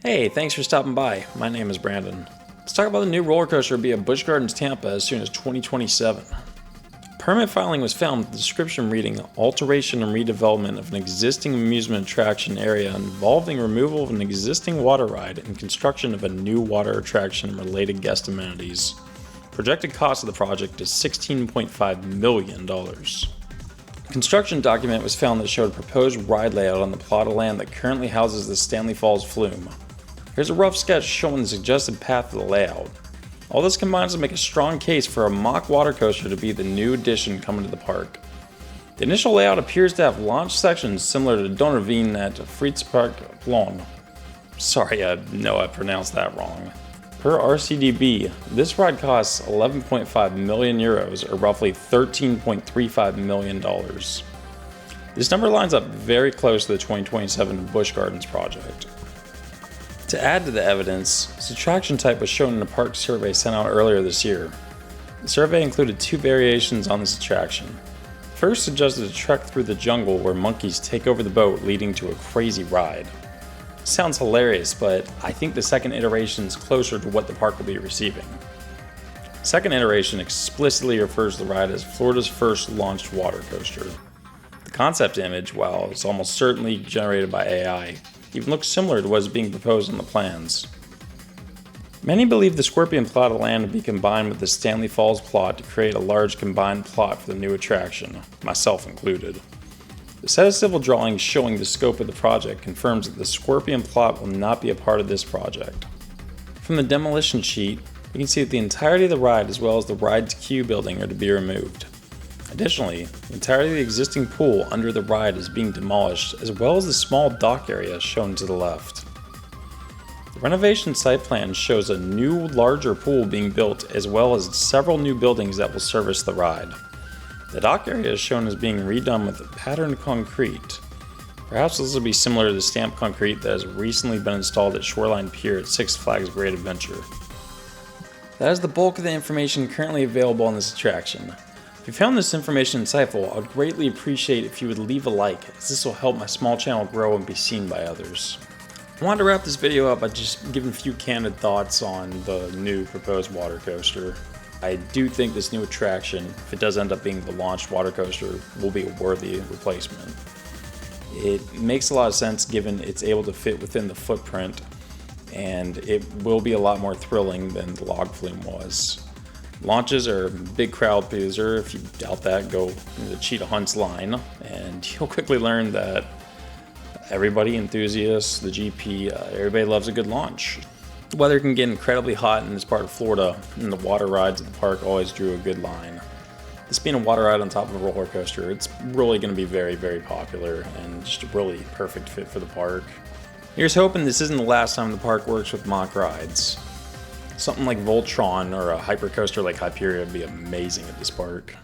Hey, thanks for stopping by. My name is Brandon. Let's talk about the new roller coaster will be at Busch Gardens Tampa as soon as 2027. Permit filing was found with the description reading alteration and redevelopment of an existing amusement attraction area involving removal of an existing water ride and construction of a new water attraction and related guest amenities. Projected cost of the project is $16.5 million. A construction document was found that showed a proposed ride layout on the plot of land that currently houses the Stanley Falls flume. Here's a rough sketch showing the suggested path of the layout. All this combines to make a strong case for a mock water coaster to be the new addition coming to the park. The initial layout appears to have launch sections similar to Donnerveen at Fritz Park Plon. Sorry, I know I pronounced that wrong. Per RCDB, this ride costs 11.5 million euros, or roughly $13.35 million. This number lines up very close to the 2027 Busch Gardens project. To add to the evidence, this attraction type was shown in a park survey sent out earlier this year. The survey included two variations on this attraction. First suggested a trek through the jungle where monkeys take over the boat, leading to a crazy ride. Sounds hilarious, but I think the second iteration is closer to what the park will be receiving. Second iteration explicitly refers to the ride as Florida's first launched water coaster. The concept image, while it's almost certainly generated by AI, even looks similar to what is being proposed in the plans. Many believe the Scorpion plot of land will be combined with the Stanley Falls plot to create a large combined plot for the new attraction, myself included. The set of civil drawings showing the scope of the project confirms that the Scorpion plot will not be a part of this project. From the demolition sheet, we can see that the entirety of the ride as well as the ride's queue building are to be removed. Additionally, the entirety of the existing pool under the ride is being demolished, as well as the small dock area shown to the left. The renovation site plan shows a new, larger pool being built, as well as several new buildings that will service the ride. The dock area is shown as being redone with patterned concrete. Perhaps this will be similar to the stamped concrete that has recently been installed at Shoreline Pier at Six Flags Great Adventure. That is the bulk of the information currently available on this attraction. If you found this information insightful, I would greatly appreciate if you would leave a like, as this will help my small channel grow and be seen by others. I wanted to wrap this video up by just giving a few candid thoughts on the new proposed water coaster. I do think this new attraction, if it does end up being the launched water coaster, will be a worthy replacement. It makes a lot of sense given it's able to fit within the footprint, and it will be a lot more thrilling than the log flume was. Launches are a big crowd pleaser. If you doubt that, go to the Cheetah Hunts line, and you'll quickly learn that everybody, enthusiasts, the GP, everybody loves a good launch. The weather can get incredibly hot in this part of Florida, and the water rides at the park always drew a good line. This being a water ride on top of a roller coaster, it's really going to be very, very popular and just a really perfect fit for the park. Here's hoping this isn't the last time the park works with Mack Rides. Something like Voltron or a hypercoaster like Hyperia would be amazing at this park.